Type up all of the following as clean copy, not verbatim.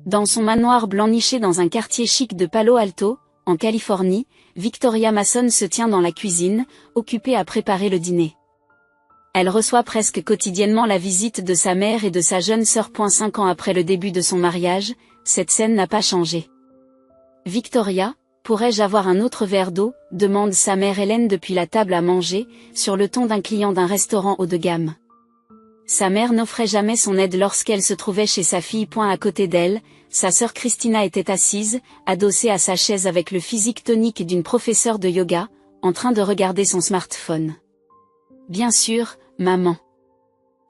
Dans son manoir blanc niché dans un quartier chic de Palo Alto, en Californie, Victoria Mason se tient dans la cuisine, occupée à préparer le dîner. Elle reçoit presque quotidiennement la visite de sa mère et de sa jeune sœur. 5 ans après le début de son mariage, cette scène n'a pas changé. Victoria, pourrais-je avoir un autre verre d'eau, demande sa mère Hélène depuis la table à manger, sur le ton d'un client d'un restaurant haut de gamme. Sa mère n'offrait jamais son aide lorsqu'elle se trouvait chez sa fille. À côté d'elle, sa sœur Christina était assise, adossée à sa chaise avec le physique tonique d'une professeure de yoga, en train de regarder son smartphone. Bien sûr, maman.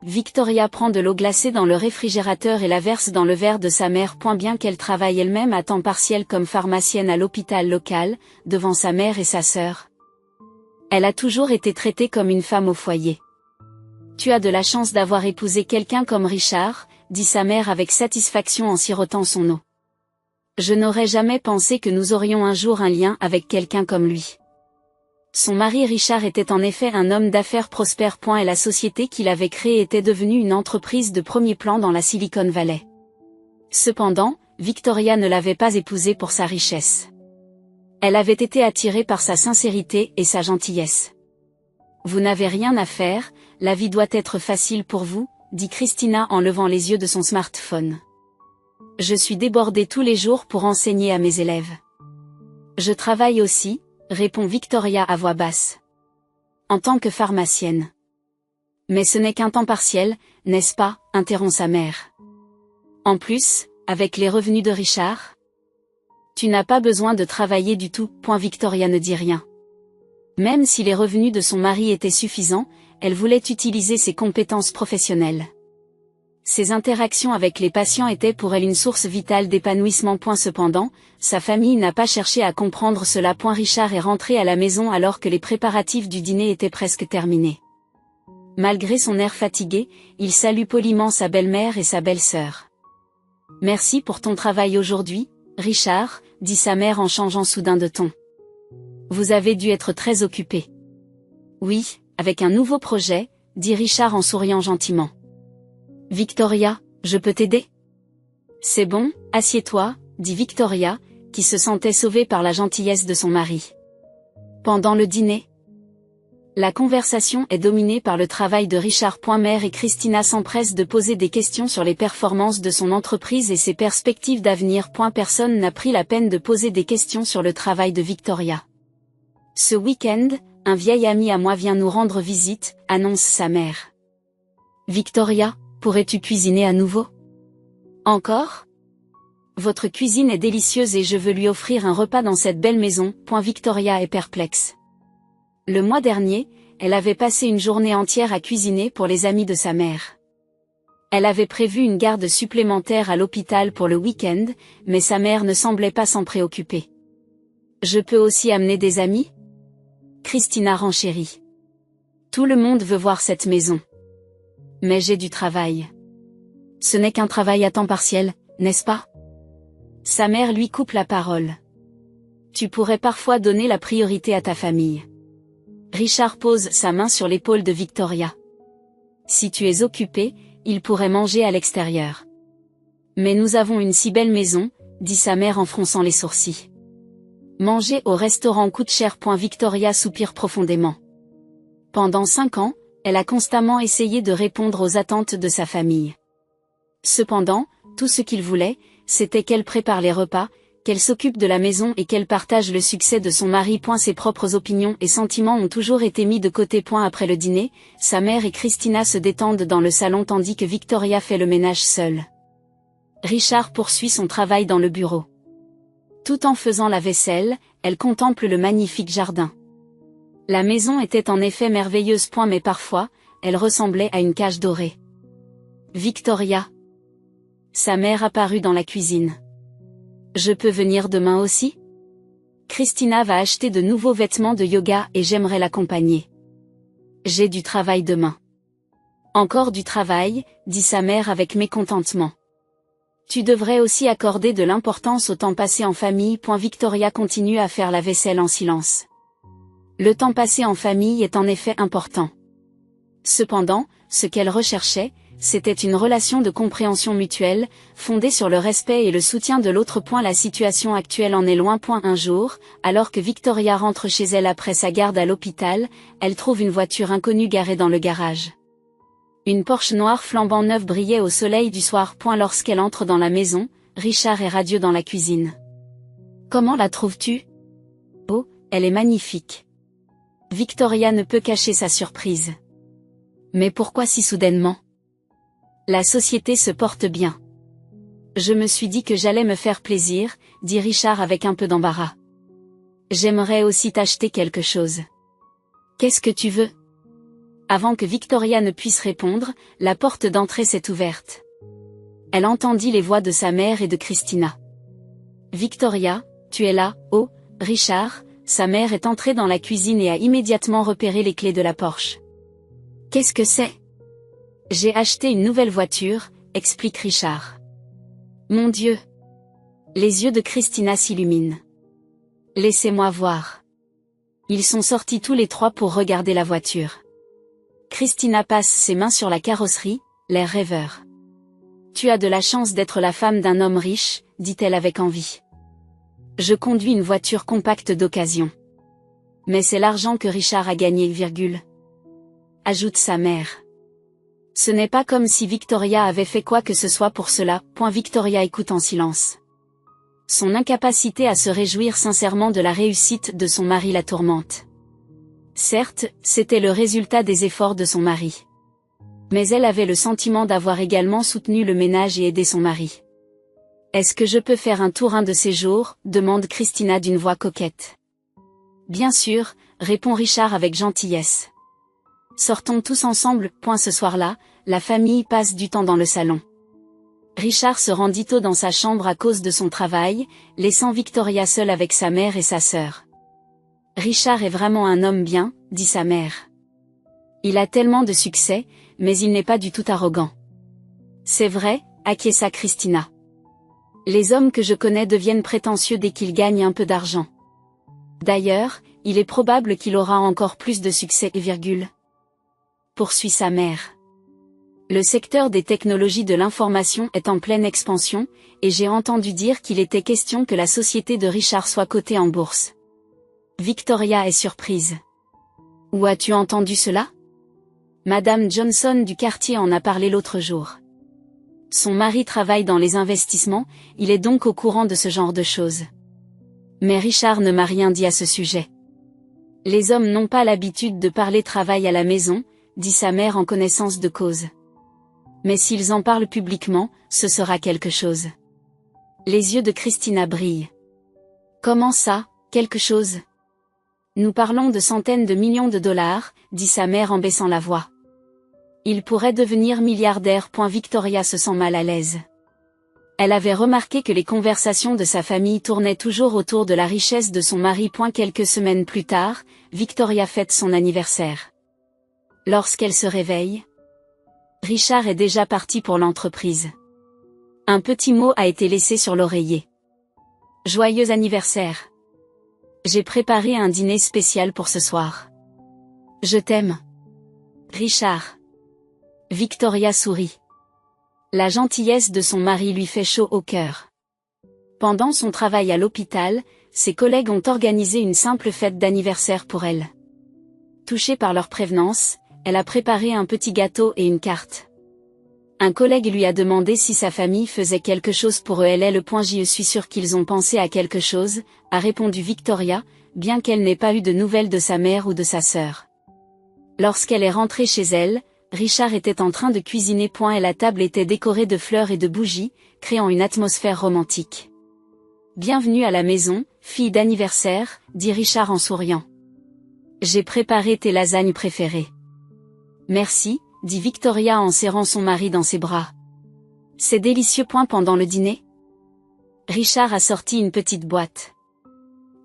Victoria prend de l'eau glacée dans le réfrigérateur et la verse dans le verre de sa mère. Bien qu'elle travaille elle-même à temps partiel comme pharmacienne à l'hôpital local, devant sa mère et sa sœur. Elle a toujours été traitée comme une femme au foyer. Tu as de la chance d'avoir épousé quelqu'un comme Richard, dit sa mère avec satisfaction en sirotant son eau. Je n'aurais jamais pensé que nous aurions un jour un lien avec quelqu'un comme lui. Son mari Richard était en effet un homme d'affaires prospère. Et la société qu'il avait créée était devenue une entreprise de premier plan dans la Silicon Valley. Cependant, Victoria ne l'avait pas épousé pour sa richesse. Elle avait été attirée par sa sincérité et sa gentillesse. Vous n'avez rien à faire, la vie doit être facile pour vous, dit Christina en levant les yeux de son smartphone. Je suis débordée tous les jours pour enseigner à mes élèves. Je travaille aussi, répond Victoria à voix basse. En tant que pharmacienne. Mais ce n'est qu'un temps partiel, n'est-ce pas, interrompt sa mère. En plus, avec les revenus de Richard? Tu n'as pas besoin de travailler du tout. Victoria ne dit rien. Même si les revenus de son mari étaient suffisants, elle voulait utiliser ses compétences professionnelles. Ses interactions avec les patients étaient pour elle une source vitale d'épanouissement. Cependant, sa famille n'a pas cherché à comprendre cela. Richard est rentré à la maison alors que les préparatifs du dîner étaient presque terminés. Malgré son air fatigué, il salue poliment sa belle-mère et sa belle-sœur. Merci pour ton travail aujourd'hui, Richard, dit sa mère en changeant soudain de ton. Vous avez dû être très occupé. Oui, avec un nouveau projet, dit Richard en souriant gentiment. Victoria, je peux t'aider? C'est bon, assieds-toi, dit Victoria, qui se sentait sauvée par la gentillesse de son mari. Pendant le dîner, la conversation est dominée par le travail de Richard. Mère et Christina s'empressent de poser des questions sur les performances de son entreprise et ses perspectives d'avenir. Personne n'a pris la peine de poser des questions sur le travail de Victoria. Ce week-end, un vieil ami à moi vient nous rendre visite, annonce sa mère. Victoria, pourrais-tu cuisiner à nouveau? Encore? Votre cuisine est délicieuse et je veux lui offrir un repas dans cette belle maison. Victoria est perplexe. Le mois dernier, elle avait passé une journée entière à cuisiner pour les amis de sa mère. Elle avait prévu une garde supplémentaire à l'hôpital pour le week-end, mais sa mère ne semblait pas s'en préoccuper. Je peux aussi amener des amis? Christina renchérit. Tout le monde veut voir cette maison. Mais j'ai du travail. Ce n'est qu'un travail à temps partiel, n'est-ce pas? Sa mère lui coupe la parole. Tu pourrais parfois donner la priorité à ta famille. Richard pose sa main sur l'épaule de Victoria. Si tu es occupé, il pourrait manger à l'extérieur. Mais nous avons une si belle maison, dit sa mère en fronçant les sourcils. Manger au restaurant coûte cher. Victoria soupire profondément. Pendant 5 ans, elle a constamment essayé de répondre aux attentes de sa famille. Cependant, tout ce qu'il voulait, c'était qu'elle prépare les repas, qu'elle s'occupe de la maison et qu'elle partage le succès de son mari. Ses propres opinions et sentiments ont toujours été mis de côté. Après le dîner, sa mère et Christina se détendent dans le salon tandis que Victoria fait le ménage seule. Richard poursuit son travail dans le bureau. Tout en faisant la vaisselle, elle contemple le magnifique jardin. La maison était en effet merveilleuse. Mais parfois, elle ressemblait à une cage dorée. Victoria. Sa mère apparut dans la cuisine. Je peux venir demain aussi? Christina va acheter de nouveaux vêtements de yoga et j'aimerais l'accompagner. J'ai du travail demain. Encore du travail, dit sa mère avec mécontentement. Tu devrais aussi accorder de l'importance au temps passé en famille. Victoria continue à faire la vaisselle en silence. Le temps passé en famille est en effet important. Cependant, ce qu'elle recherchait, c'était une relation de compréhension mutuelle, fondée sur le respect et le soutien de l'autre. La situation actuelle en est loin. Un jour, alors que Victoria rentre chez elle après sa garde à l'hôpital, elle trouve une voiture inconnue garée dans le garage. Une Porsche noire flambant neuve brillait au soleil du soir. Lorsqu'elle entre dans la maison, Richard est radieux dans la cuisine. « Comment la trouves-tu ? » ?»« Oh, elle est magnifique. » Victoria ne peut cacher sa surprise. « Mais pourquoi si soudainement ? » ?»« La société se porte bien. »« Je me suis dit que j'allais me faire plaisir, » dit Richard avec un peu d'embarras. « J'aimerais aussi t'acheter quelque chose. »« Qu'est-ce que tu veux ? » Avant que Victoria ne puisse répondre, la porte d'entrée s'est ouverte. Elle entendit les voix de sa mère et de Christina. « Victoria, tu es là, oh, Richard ?» Sa mère est entrée dans la cuisine et a immédiatement repéré les clés de la Porsche. « Qu'est-ce que c'est ? » ?»« J'ai acheté une nouvelle voiture, » explique Richard. « Mon Dieu !» Les yeux de Christina s'illuminent. « Laissez-moi voir. » Ils sont sortis tous les trois pour regarder la voiture. Christina passe ses mains sur la carrosserie, l'air rêveur. « Tu as de la chance d'être la femme d'un homme riche, » dit-elle avec envie. « Je conduis une voiture compacte d'occasion. Mais c'est l'argent que Richard a gagné, ajoute sa mère. Ce n'est pas comme si Victoria avait fait quoi que ce soit pour cela. Victoria écoute en silence. Son incapacité à se réjouir sincèrement de la réussite de son mari la tourmente. Certes, c'était le résultat des efforts de son mari. Mais elle avait le sentiment d'avoir également soutenu le ménage et aidé son mari. « Est-ce que je peux faire un tour un de ces jours ?» demande Christina d'une voix coquette. « Bien sûr », répond Richard avec gentillesse. « Sortons tous ensemble. » Ce soir-là, la famille passe du temps dans le salon. Richard se rendit tôt dans sa chambre à cause de son travail, laissant Victoria seule avec sa mère et sa sœur. « Richard est vraiment un homme bien, » dit sa mère. « Il a tellement de succès, mais il n'est pas du tout arrogant. »« C'est vrai, » acquiesça Christina. « Les hommes que je connais deviennent prétentieux dès qu'ils gagnent un peu d'argent. D'ailleurs, il est probable qu'il aura encore plus de succès, poursuit sa mère. Le secteur des technologies de l'information est en pleine expansion, et j'ai entendu dire qu'il était question que la société de Richard soit cotée en bourse. Victoria est surprise. « Où as-tu entendu cela ? » Madame Johnson du quartier en a parlé l'autre jour. Son mari travaille dans les investissements, il est donc au courant de ce genre de choses. Mais Richard ne m'a rien dit à ce sujet. Les hommes n'ont pas l'habitude de parler travail à la maison, dit sa mère en connaissance de cause. Mais s'ils en parlent publiquement, ce sera quelque chose. Les yeux de Christina brillent. Comment ça, quelque chose ? Nous parlons de centaines de millions de dollars, dit sa mère en baissant la voix. Il pourrait devenir milliardaire. Victoria se sent mal à l'aise. Elle avait remarqué que les conversations de sa famille tournaient toujours autour de la richesse de son mari. Quelques semaines plus tard, Victoria fête son anniversaire. Lorsqu'elle se réveille, Richard est déjà parti pour l'entreprise. Un petit mot a été laissé sur l'oreiller. Joyeux anniversaire. J'ai préparé un dîner spécial pour ce soir. Je t'aime. Richard. Victoria sourit. La gentillesse de son mari lui fait chaud au cœur. Pendant son travail à l'hôpital, ses collègues ont organisé une simple fête d'anniversaire pour elle. Touchée par leur prévenance, elle a préparé un petit gâteau et une carte. Un collègue lui a demandé si sa famille faisait quelque chose pour eux. Je suis sûre qu'ils ont pensé à quelque chose, a répondu Victoria, bien qu'elle n'ait pas eu de nouvelles de sa mère ou de sa sœur. Lorsqu'elle est rentrée chez elle, Richard était en train de cuisiner. Et la table était décorée de fleurs et de bougies, créant une atmosphère romantique. Bienvenue à la maison, fille d'anniversaire, dit Richard en souriant. J'ai préparé tes lasagnes préférées. Merci, dit Victoria en serrant son mari dans ses bras. C'est délicieux. Pendant le dîner, Richard a sorti une petite boîte.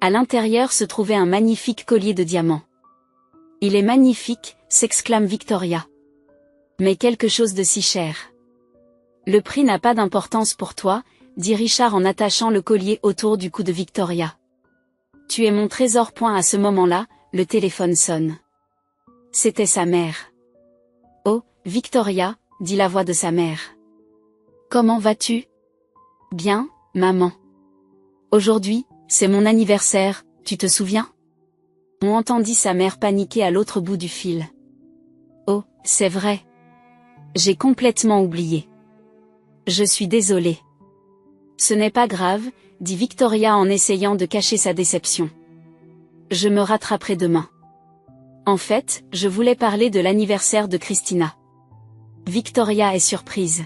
À l'intérieur se trouvait un magnifique collier de diamants. Il est magnifique, s'exclame Victoria. Mais quelque chose de si cher. Le prix n'a pas d'importance pour toi, dit Richard en attachant le collier autour du cou de Victoria. Tu es mon trésor. À ce moment-là, le téléphone sonne. C'était sa mère. Oh, Victoria, dit la voix de sa mère. Comment vas-tu? Bien, maman. Aujourd'hui, c'est mon anniversaire, tu te souviens? On entendit sa mère paniquer à l'autre bout du fil. Oh, c'est vrai. J'ai complètement oublié. Je suis désolée. Ce n'est pas grave, dit Victoria en essayant de cacher sa déception. Je me rattraperai demain. En fait, je voulais parler de l'anniversaire de Christina. Victoria est surprise.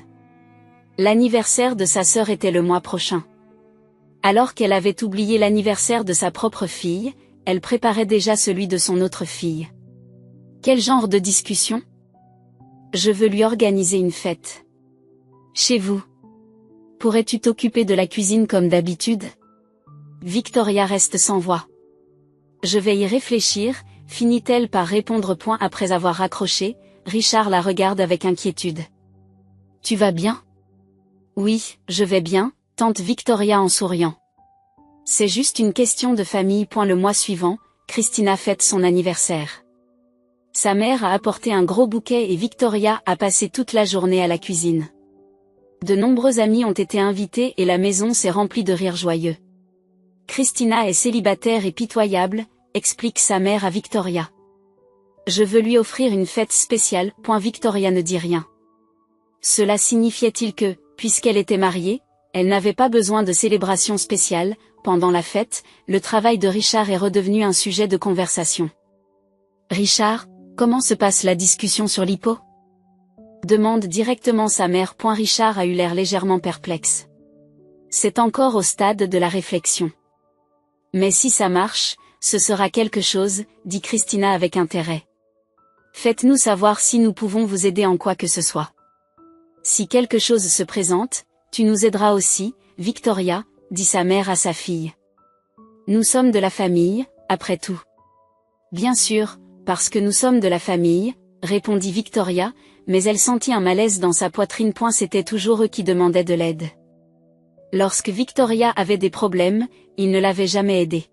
L'anniversaire de sa sœur était le mois prochain. Alors qu'elle avait oublié l'anniversaire de sa propre fille, elle préparait déjà celui de son autre fille. Quel genre de discussion? Je veux lui organiser une fête. Chez vous. Pourrais-tu t'occuper de la cuisine comme d'habitude? Victoria reste sans voix. Je vais y réfléchir, finit-elle par répondre point après avoir raccroché. Richard la regarde avec inquiétude. Tu vas bien? Oui, je vais bien, tante Victoria en souriant. C'est juste une question de famille. Le mois suivant, Christina fête son anniversaire. Sa mère a apporté un gros bouquet et Victoria a passé toute la journée à la cuisine. De nombreux amis ont été invités et la maison s'est remplie de rires joyeux. Christina est célibataire et pitoyable, explique sa mère à Victoria. Je veux lui offrir une fête spéciale. Victoria ne dit rien. Cela signifiait-il que, puisqu'elle était mariée, elle n'avait pas besoin de célébration spéciale? Pendant la fête, le travail de Richard est redevenu un sujet de conversation. Richard, comment se passe la discussion sur l'hypo? Demande directement sa mère. Richard a eu l'air légèrement perplexe. C'est encore au stade de la réflexion. Mais si ça marche, ce sera quelque chose, dit Christina avec intérêt. Faites-nous savoir si nous pouvons vous aider en quoi que ce soit. Si quelque chose se présente, tu nous aideras aussi, Victoria, dit sa mère à sa fille. Nous sommes de la famille, après tout. Bien sûr, parce que nous sommes de la famille, répondit Victoria, mais elle sentit un malaise dans sa poitrine. C'était toujours eux qui demandaient de l'aide. Lorsque Victoria avait des problèmes, ils ne l'avaient jamais aidée.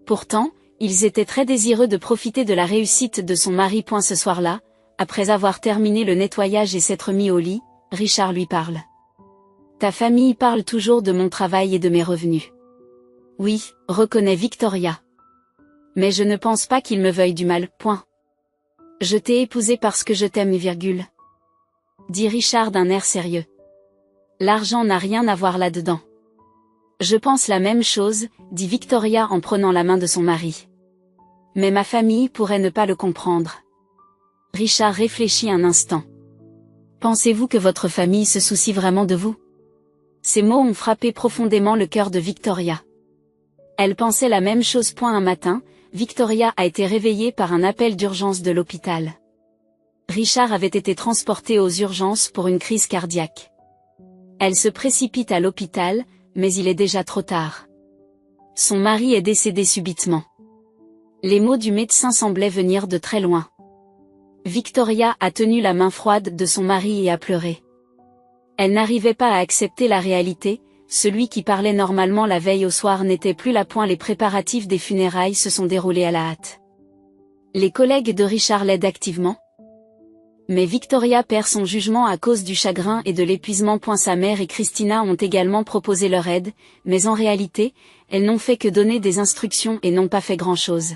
Pourtant, ils étaient très désireux de profiter de la réussite de son mari. Ce soir-là, après avoir terminé le nettoyage et s'être mis au lit, Richard lui parle. Ta famille parle toujours de mon travail et de mes revenus. Oui, reconnaît Victoria. Mais je ne pense pas qu'ils me veuillent du mal. Je t'ai épousée parce que je t'aime, dit Richard d'un air sérieux. L'argent n'a rien à voir là-dedans. Je pense la même chose, dit Victoria en prenant la main de son mari. Mais ma famille pourrait ne pas le comprendre. Richard réfléchit un instant. Pensez-vous que votre famille se soucie vraiment de vous? Ces mots ont frappé profondément le cœur de Victoria. Elle pensait la même chose. Un matin, Victoria a été réveillée par un appel d'urgence de l'hôpital. Richard avait été transporté aux urgences pour une crise cardiaque. Elle se précipite à l'hôpital, mais il est déjà trop tard. Son mari est décédé subitement. Les mots du médecin semblaient venir de très loin. Victoria a tenu la main froide de son mari et a pleuré. Elle n'arrivait pas à accepter la réalité, celui qui parlait normalement la veille au soir n'était plus là. Les préparatifs des funérailles se sont déroulés à la hâte. Les collègues de Richard l'aident activement. Mais Victoria perd son jugement à cause du chagrin et de l'épuisement. Sa mère et Christina ont également proposé leur aide, mais en réalité, elles n'ont fait que donner des instructions et n'ont pas fait grand-chose.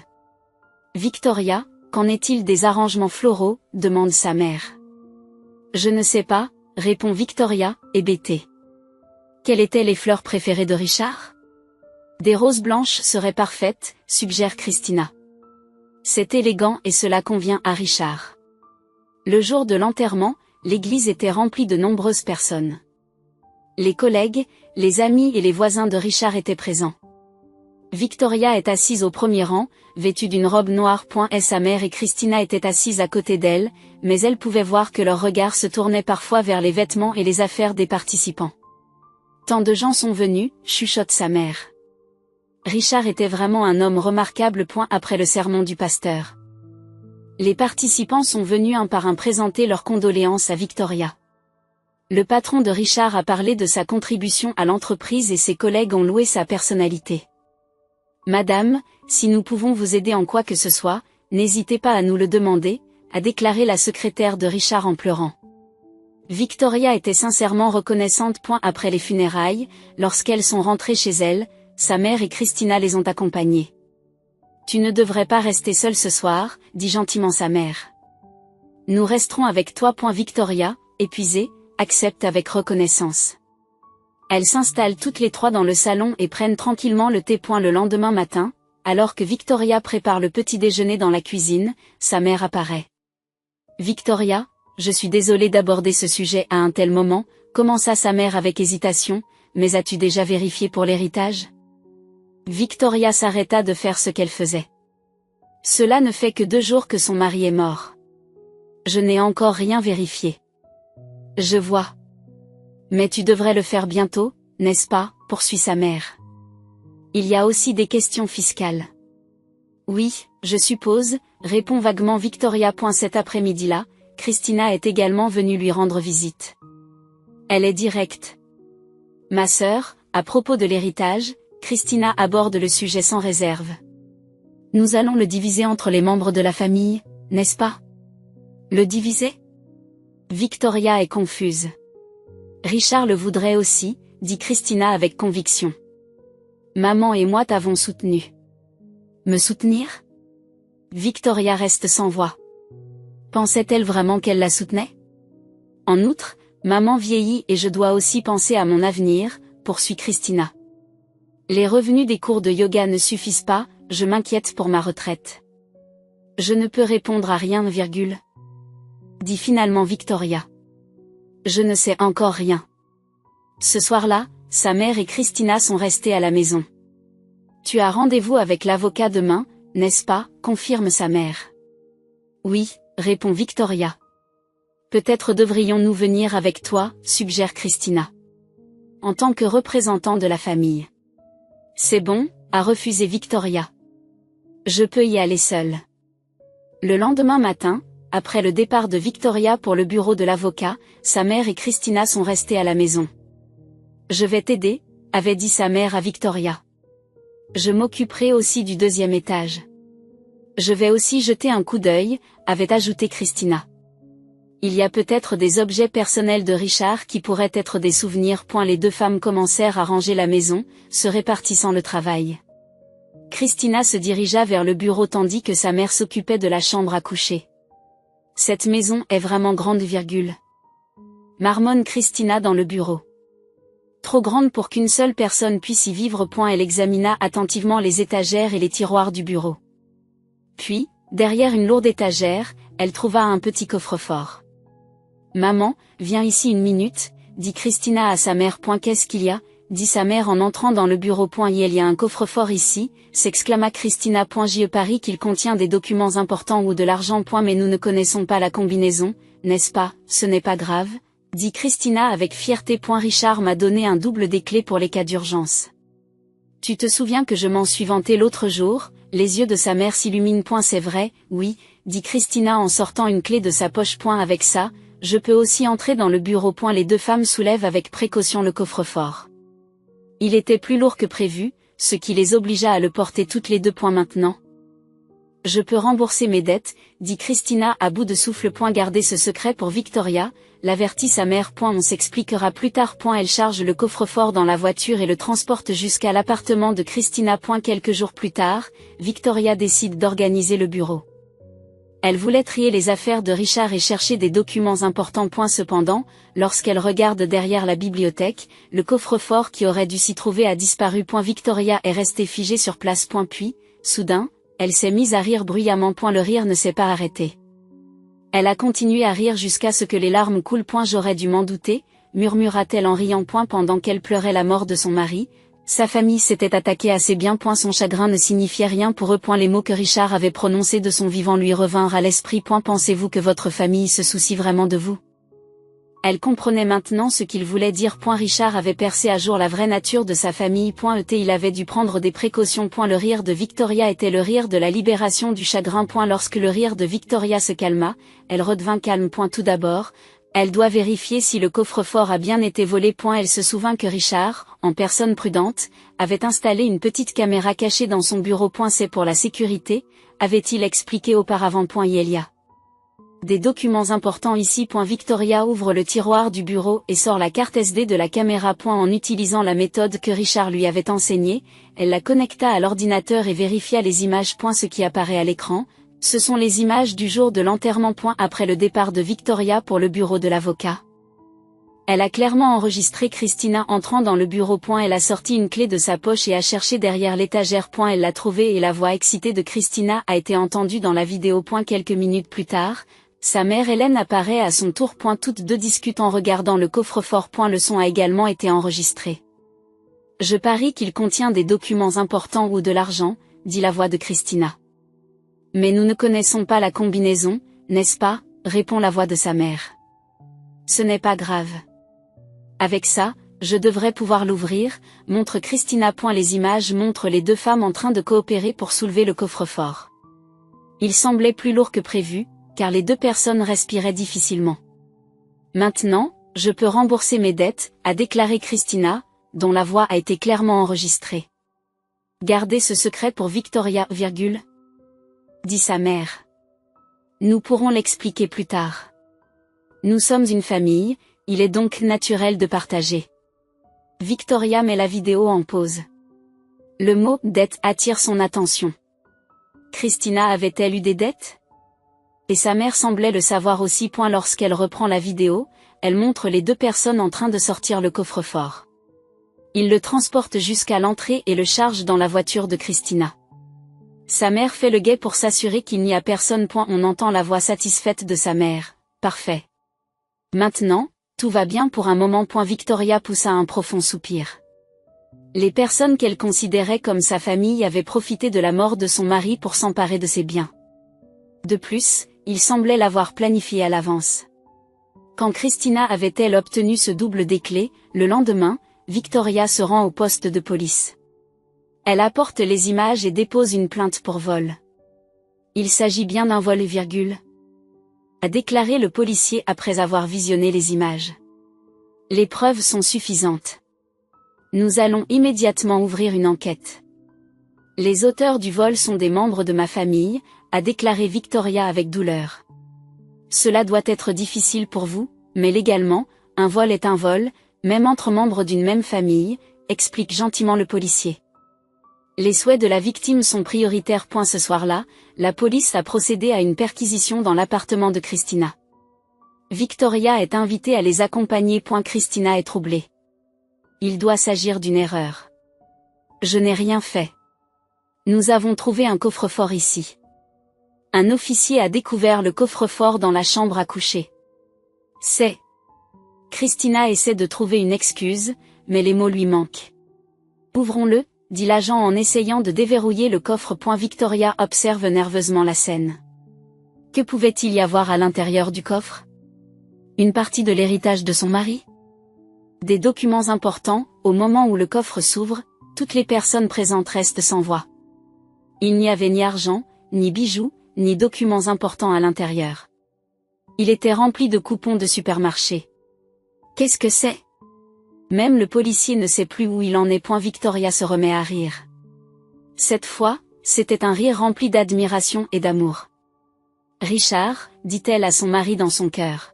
Victoria, qu'en est-il des arrangements floraux, demande sa mère. Je ne sais pas, répond Victoria, hébétée. Quelles étaient les fleurs préférées de Richard? Des roses blanches seraient parfaites, suggère Christina. C'est élégant et cela convient à Richard. Le jour de l'enterrement, l'église était remplie de nombreuses personnes. Les collègues, les amis et les voisins de Richard étaient présents. Victoria est assise au premier rang, vêtue d'une robe noire. Sa mère et Christina étaient assises à côté d'elle, mais elle pouvait voir que leurs regards se tournaient parfois vers les vêtements et les affaires des participants. Tant de gens sont venus, chuchote sa mère. Richard était vraiment un homme remarquable. Après le sermon du pasteur. Les participants sont venus un par un présenter leurs condoléances à Victoria. Le patron de Richard a parlé de sa contribution à l'entreprise et ses collègues ont loué sa personnalité. Madame, si nous pouvons vous aider en quoi que ce soit, n'hésitez pas à nous le demander, a déclaré la secrétaire de Richard en pleurant. Victoria était sincèrement reconnaissante. Après les funérailles, lorsqu'elles sont rentrées chez elle, sa mère et Christina les ont accompagnées. Tu ne devrais pas rester seule ce soir, dit gentiment sa mère. Nous resterons avec toi. Victoria, épuisée, accepte avec reconnaissance. Elles s'installent toutes les trois dans le salon et prennent tranquillement le thé. Le lendemain matin, alors que Victoria prépare le petit déjeuner dans la cuisine, sa mère apparaît. Victoria, je suis désolée d'aborder ce sujet à un tel moment, commença sa mère avec hésitation, mais as-tu déjà vérifié pour l'héritage? Victoria s'arrêta de faire ce qu'elle faisait. Cela ne fait que 2 jours que son mari est mort. Je n'ai encore rien vérifié. Je vois. Mais tu devrais le faire bientôt, n'est-ce pas, poursuit sa mère. Il y a aussi des questions fiscales. Oui, je suppose, répond vaguement Victoria. Cet après-midi-là, Christina est également venue lui rendre visite. Elle est directe. Ma sœur, à propos de l'héritage, Christina aborde le sujet sans réserve. Nous allons le diviser entre les membres de la famille, n'est-ce pas? Le diviser? Victoria est confuse. Richard le voudrait aussi, dit Christina avec conviction. Maman et moi t'avons soutenu. Me soutenir? Victoria reste sans voix. Pensait-elle vraiment qu'elle la soutenait? En outre, maman vieillit et je dois aussi penser à mon avenir, poursuit Christina. Les revenus des cours de yoga ne suffisent pas, je m'inquiète pour ma retraite. Je ne peux répondre à rien, dit finalement Victoria. Je ne sais encore rien. Ce soir-là, sa mère et Christina sont restées à la maison. Tu as rendez-vous avec l'avocat demain, n'est-ce pas, confirme sa mère. Oui, répond Victoria. Peut-être devrions-nous venir avec toi, suggère Christina. En tant que représentant de la famille. C'est bon, a refusé Victoria. Je peux y aller seule. Le lendemain matin, après le départ de Victoria pour le bureau de l'avocat, sa mère et Christina sont restées à la maison. Je vais t'aider, avait dit sa mère à Victoria. Je m'occuperai aussi du 2e étage. Je vais aussi jeter un coup d'œil, avait ajouté Christina. Il y a peut-être des objets personnels de Richard qui pourraient être des souvenirs. Les 2 femmes commencèrent à ranger la maison, se répartissant le travail. Christina se dirigea vers le bureau tandis que sa mère s'occupait de la chambre à coucher. Cette maison est vraiment grande, marmonne Christina dans le bureau. Trop grande pour qu'une seule personne puisse y vivre. Elle examina attentivement les étagères et les tiroirs du bureau. Puis, derrière une lourde étagère, elle trouva un petit coffre-fort. Maman, viens ici une minute, dit Christina à sa mère. Qu'est-ce qu'il y a, dit sa mère en entrant dans le bureau. Il y a un coffre-fort ici, s'exclama Christina. Je parie qu'il contient des documents importants ou de l'argent. Mais nous ne connaissons pas la combinaison, n'est-ce pas? Ce n'est pas grave, dit Christina avec fierté. Richard m'a donné un double des clés pour les cas d'urgence. Tu te souviens que je m'en suis vantée l'autre jour? Les yeux de sa mère s'illuminent. C'est vrai, oui, dit Christina en sortant une clé de sa poche. Avec ça, je peux aussi entrer dans le bureau. Les 2 femmes soulèvent avec précaution le coffre-fort. Il était plus lourd que prévu, ce qui les obligea à le porter toutes les 2. Maintenant. Je peux rembourser mes dettes, dit Christina à bout de souffle. Gardez ce secret pour Victoria, l'avertit sa mère. On s'expliquera plus tard. Elle charge le coffre-fort dans la voiture et le transporte jusqu'à l'appartement de Christina. Quelques jours plus tard, Victoria décide d'organiser le bureau. Elle voulait trier les affaires de Richard et chercher des documents importants. Cependant, lorsqu'elle regarde derrière la bibliothèque, le coffre-fort qui aurait dû s'y trouver a disparu. Victoria est restée figée sur place. Puis, soudain, elle s'est mise à rire bruyamment. Le rire ne s'est pas arrêté. Elle a continué à rire jusqu'à ce que les larmes coulent. J'aurais dû m'en douter, murmura-t-elle en riant. Pendant qu'elle pleurait la mort de son mari, sa famille s'était attaquée assez bien. Son chagrin ne signifiait rien pour eux. Les mots que Richard avait prononcés de son vivant lui revinrent à l'esprit. Pensez-vous que votre famille se soucie vraiment de vous? Elle comprenait maintenant ce qu'il voulait dire. Richard avait percé à jour la vraie nature de sa famille. Il avait dû prendre des précautions. Le rire de Victoria était le rire de la libération du chagrin. Lorsque le rire de Victoria se calma, elle redevint calme. Tout d'abord, elle doit vérifier si le coffre-fort a bien été volé. Elle se souvint que Richard, en personne prudente, avait installé une petite caméra cachée dans son bureau. C'est pour la sécurité, avait-il expliqué auparavant. Il y a Des documents importants ici. Victoria ouvre le tiroir du bureau et sort la carte SD de la caméra. En utilisant la méthode que Richard lui avait enseignée, elle la connecta à l'ordinateur et vérifia les images. Ce qui apparaît à l'écran, ce sont les images du jour de l'enterrement. Après le départ de Victoria pour le bureau de l'avocat. Elle a clairement enregistré Christina entrant dans le bureau. Elle a sorti une clé de sa poche et a cherché derrière l'étagère. Elle l'a trouvée et la voix excitée de Christina a été entendue dans la vidéo. Quelques minutes plus tard, sa mère Hélène apparaît à son tour. Toutes deux discutent en regardant le coffre-fort. Le son a également été enregistré. Je parie qu'il contient des documents importants ou de l'argent, dit la voix de Christina. Mais nous ne connaissons pas la combinaison, n'est-ce pas, répond la voix de sa mère. Ce n'est pas grave. Avec ça, je devrais pouvoir l'ouvrir, montre Christina. Les images montrent les deux femmes en train de coopérer pour soulever le coffre-fort. Il semblait plus lourd que prévu, car les deux personnes respiraient difficilement. Maintenant, je peux rembourser mes dettes, a déclaré Christina, dont la voix a été clairement enregistrée. Gardez ce secret pour Victoria, dit sa mère. Nous pourrons l'expliquer plus tard. Nous sommes une famille, il est donc naturel de partager. Victoria met la vidéo en pause. Le mot « dette » attire son attention. Christina avait-elle eu des dettes ? Et sa mère semblait le savoir aussi. Lorsqu'elle reprend la vidéo, elle montre les deux personnes en train de sortir le coffre-fort. Ils le transportent jusqu'à l'entrée et le chargent dans la voiture de Christina. Sa mère fait le guet pour s'assurer qu'il n'y a personne. On entend la voix satisfaite de sa mère. Parfait. Maintenant, tout va bien pour un moment. Victoria poussa un profond soupir. Les personnes qu'elle considérait comme sa famille avaient profité de la mort de son mari pour s'emparer de ses biens. De plus, il semblait l'avoir planifié à l'avance. Quand Christina avait-elle obtenu ce double des clés, le lendemain, Victoria se rend au poste de police. Elle apporte les images et dépose une plainte pour vol. Il s'agit bien d'un vol, a déclaré le policier après avoir visionné les images. Les preuves sont suffisantes. Nous allons immédiatement ouvrir une enquête. Les auteurs du vol sont des membres de ma famille, a déclaré Victoria avec douleur. Cela doit être difficile pour vous, mais légalement, un vol est un vol, même entre membres d'une même famille, explique gentiment le policier. Les souhaits de la victime sont prioritaires. Ce soir-là, la police a procédé à une perquisition dans l'appartement de Christina. Victoria est invitée à les accompagner. Christina est troublée. Il doit s'agir d'une erreur. Je n'ai rien fait. Nous avons trouvé un coffre-fort ici. Un officier a découvert le coffre-fort dans la chambre à coucher. C'est. Christina essaie de trouver une excuse, mais les mots lui manquent. Ouvrons-le, dit l'agent en essayant de déverrouiller le coffre. Victoria observe nerveusement la scène. Que pouvait-il y avoir à l'intérieur du coffre ? Une partie de l'héritage de son mari ? Des documents importants. Au moment où le coffre s'ouvre, toutes les personnes présentes restent sans voix. Il n'y avait ni argent, ni bijoux, ni documents importants à l'intérieur. Il était rempli de coupons de supermarché. Qu'est-ce que c'est ? Même le policier ne sait plus où il en est. Victoria se remet à rire. Cette fois, c'était un rire rempli d'admiration et d'amour. Richard, dit-elle à son mari dans son cœur.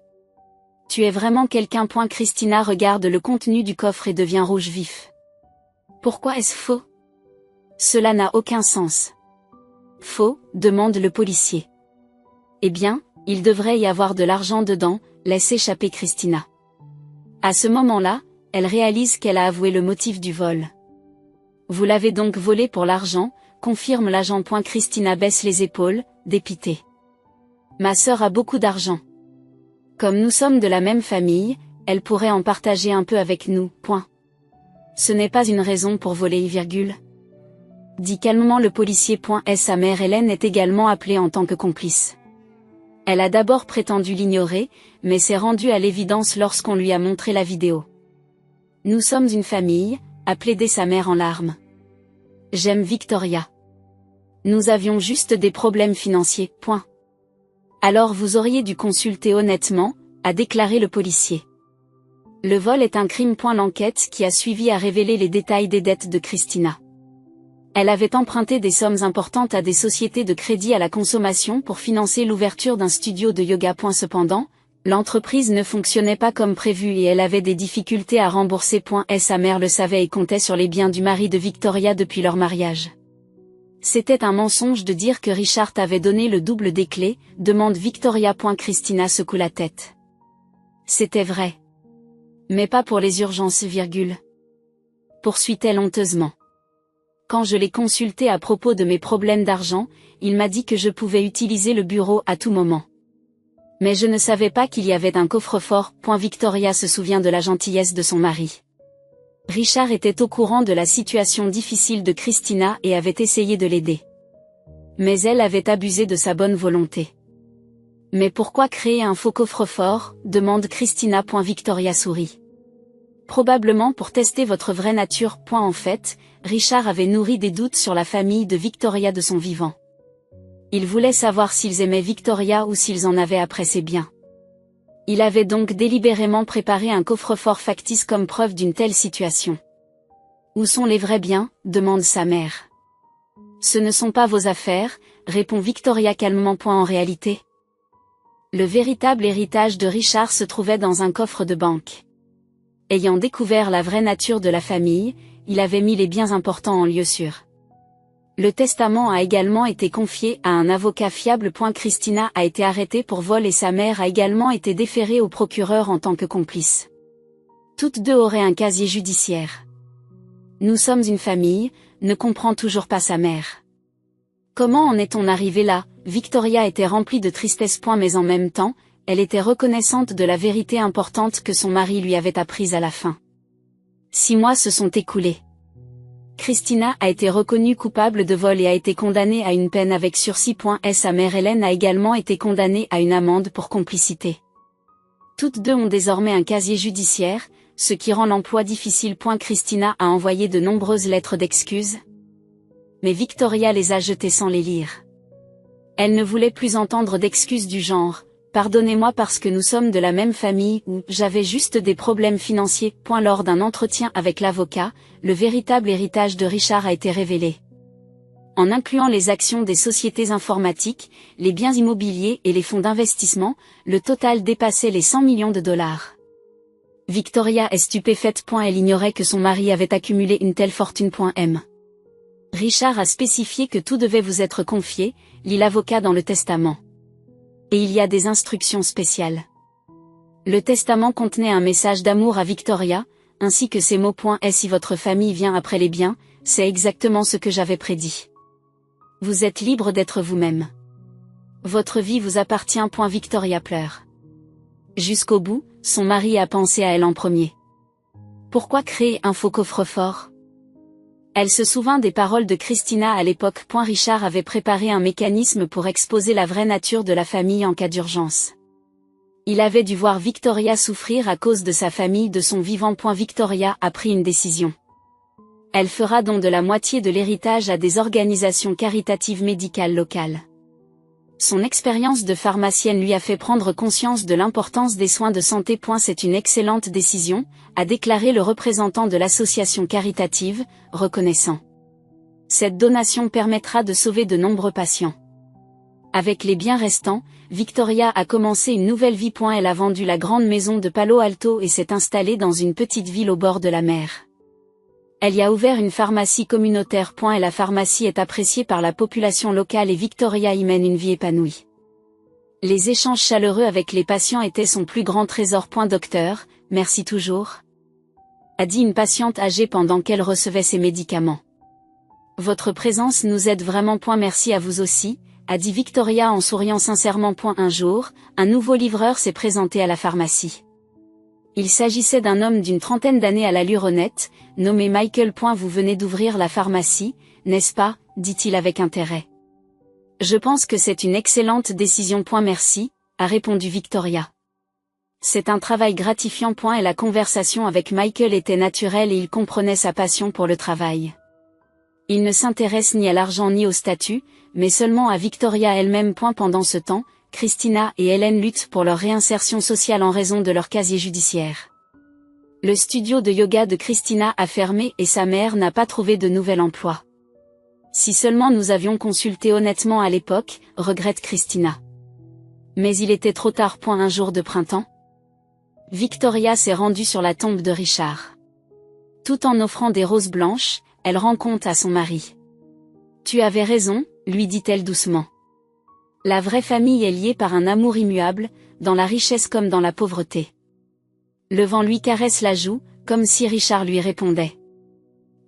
Tu es vraiment quelqu'un. Christina regarde le contenu du coffre et devient rouge vif. Pourquoi est-ce faux ? Cela n'a aucun sens. Faux, demande le policier. Eh bien, il devrait y avoir de l'argent dedans, laisse échapper Christina. À ce moment-là, elle réalise qu'elle a avoué le motif du vol. Vous l'avez donc volé pour l'argent, confirme l'agent. Christina baisse les épaules, dépitée. Ma sœur a beaucoup d'argent. Comme nous sommes de la même famille, elle pourrait en partager un peu avec nous. Ce n'est pas une raison pour voler, dit calmement le policier. Sa mère Hélène est également appelée en tant que complice. Elle a d'abord prétendu l'ignorer, mais s'est rendue à l'évidence lorsqu'on lui a montré la vidéo. Nous sommes une famille, a plaidé sa mère en larmes. J'aime Victoria. Nous avions juste des problèmes financiers. Alors vous auriez dû consulter honnêtement, a déclaré le policier. Le vol est un crime. L'enquête qui a suivi a révélé les détails des dettes de Christina. Elle avait emprunté des sommes importantes à des sociétés de crédit à la consommation pour financer l'ouverture d'un studio de yoga. Cependant, l'entreprise ne fonctionnait pas comme prévu et elle avait des difficultés à rembourser. Sa mère le savait et comptait sur les biens du mari de Victoria depuis leur mariage. C'était un mensonge de dire que Richard avait donné le double des clés, demande Victoria. Christina secoue la tête. C'était vrai. Mais pas pour les urgences, poursuit-elle honteusement. Quand je l'ai consulté à propos de mes problèmes d'argent, il m'a dit que je pouvais utiliser le bureau à tout moment. Mais je ne savais pas qu'il y avait un coffre-fort. Victoria se souvient de la gentillesse de son mari. Richard était au courant de la situation difficile de Christina et avait essayé de l'aider. Mais elle avait abusé de sa bonne volonté. Mais pourquoi créer un faux coffre-fort, demande Christina. Victoria sourit. Probablement pour tester votre vraie nature. En fait, Richard avait nourri des doutes sur la famille de Victoria de son vivant. Il voulait savoir s'ils aimaient Victoria ou s'ils en avaient après ses biens. Il avait donc délibérément préparé un coffre-fort factice comme preuve d'une telle situation. Où sont les vrais biens, demande sa mère. Ce ne sont pas vos affaires, répond Victoria calmement. En réalité, le véritable héritage de Richard se trouvait dans un coffre de banque. Ayant découvert la vraie nature de la famille, il avait mis les biens importants en lieu sûr. Le testament a également été confié à un avocat fiable. Christina a été arrêtée pour vol et sa mère a également été déférée au procureur en tant que complice. Toutes deux auraient un casier judiciaire. Nous sommes une famille, ne comprend toujours pas sa mère. Comment en est-on arrivé là? Victoria était remplie de tristesse. Mais en même temps, elle était reconnaissante de la vérité importante que son mari lui avait apprise à la fin. 6 mois se sont écoulés. Christina a été reconnue coupable de vol et a été condamnée à une peine avec sursis. Sa mère Hélène a également été condamnée à une amende pour complicité. Toutes deux ont désormais un casier judiciaire, ce qui rend l'emploi difficile. Christina a envoyé de nombreuses lettres d'excuses. Mais Victoria les a jetées sans les lire. Elle ne voulait plus entendre d'excuses du genre « Pardonnez-moi parce que nous sommes de la même famille » ou « J'avais juste des problèmes financiers ». Lors d'un entretien avec l'avocat, le véritable héritage de Richard a été révélé. En incluant les actions des sociétés informatiques, les biens immobiliers et les fonds d'investissement, le total dépassait les 100 millions de dollars. Victoria est stupéfaite. Elle ignorait que son mari avait accumulé une telle fortune. Richard a spécifié que tout devait vous être confié, lit l'avocat dans le testament. Et il y a des instructions spéciales. Le testament contenait un message d'amour à Victoria, ainsi que ces mots. Si votre famille vient après les biens, c'est exactement ce que j'avais prédit. Vous êtes libre d'être vous-même. Votre vie vous appartient. Victoria pleure. Jusqu'au bout, son mari a pensé à elle en premier. Pourquoi créer un faux coffre-fort? Elle se souvint des paroles de Christina à l'époque. Richard avait préparé un mécanisme pour exposer la vraie nature de la famille en cas d'urgence. Il avait dû voir Victoria souffrir à cause de sa famille de son vivant. Victoria a pris une décision. Elle fera don de la moitié de l'héritage à des organisations caritatives médicales locales. Son expérience de pharmacienne lui a fait prendre conscience de l'importance des soins de santé. C'est une excellente décision, a déclaré le représentant de l'association caritative, reconnaissant. Cette donation permettra de sauver de nombreux patients. Avec les biens restants, Victoria a commencé une nouvelle vie. Elle a vendu la grande maison de Palo Alto et s'est installée dans une petite ville au bord de la mer. Elle y a ouvert une pharmacie communautaire. Et la pharmacie est appréciée par la population locale et Victoria y mène une vie épanouie. Les échanges chaleureux avec les patients étaient son plus grand trésor. Docteur, merci toujours, a dit une patiente âgée pendant qu'elle recevait ses médicaments. Votre présence nous aide vraiment. Merci à vous aussi, a dit Victoria en souriant sincèrement. Un jour, un nouveau livreur s'est présenté à la pharmacie. Il s'agissait d'un homme d'une trentaine d'années à l'allure honnête, nommé Michael. Vous venez d'ouvrir la pharmacie, n'est-ce pas, dit-il avec intérêt. Je pense que c'est une excellente décision. Merci, a répondu Victoria. C'est un travail gratifiant. Et la conversation avec Michael était naturelle et il comprenait sa passion pour le travail. Il ne s'intéresse ni à l'argent ni au statut, mais seulement à Victoria elle-même. Pendant ce temps, Christina et Hélène luttent pour leur réinsertion sociale en raison de leur casier judiciaire. Le studio de yoga de Christina a fermé et sa mère n'a pas trouvé de nouvel emploi. Si seulement nous avions consulté honnêtement à l'époque, regrette Christina. Mais il était trop tard. Un jour de printemps, Victoria s'est rendue sur la tombe de Richard. Tout en offrant des roses blanches, elle rend compte à son mari. Tu avais raison, lui dit-elle doucement. La vraie famille est liée par un amour immuable, dans la richesse comme dans la pauvreté. Le vent lui caresse la joue, comme si Richard lui répondait.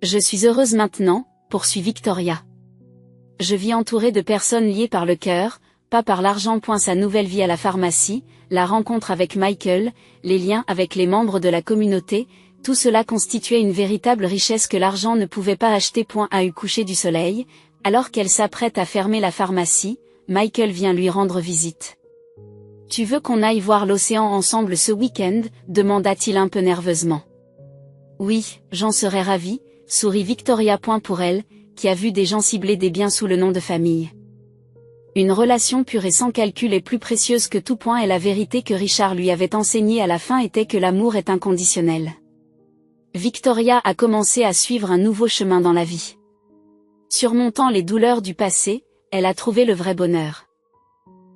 Je suis heureuse maintenant, poursuit Victoria. Je vis entourée de personnes liées par le cœur, pas par l'argent. Sa nouvelle vie à la pharmacie, la rencontre avec Michael, les liens avec les membres de la communauté, tout cela constituait une véritable richesse que l'argent ne pouvait pas acheter. À eu coucher du soleil, alors qu'elle s'apprête à fermer la pharmacie, Michael vient lui rendre visite. Tu veux qu'on aille voir l'océan ensemble ce week-end, demanda-t-il un peu nerveusement. Oui, j'en serais ravie, sourit Victoria. Pour elle, qui a vu des gens cibler des biens sous le nom de famille. Une relation pure et sans calcul est plus précieuse que tout. Et la vérité que Richard lui avait enseignée à la fin était que l'amour est inconditionnel. Victoria a commencé à suivre un nouveau chemin dans la vie. Surmontant les douleurs du passé, elle a trouvé le vrai bonheur.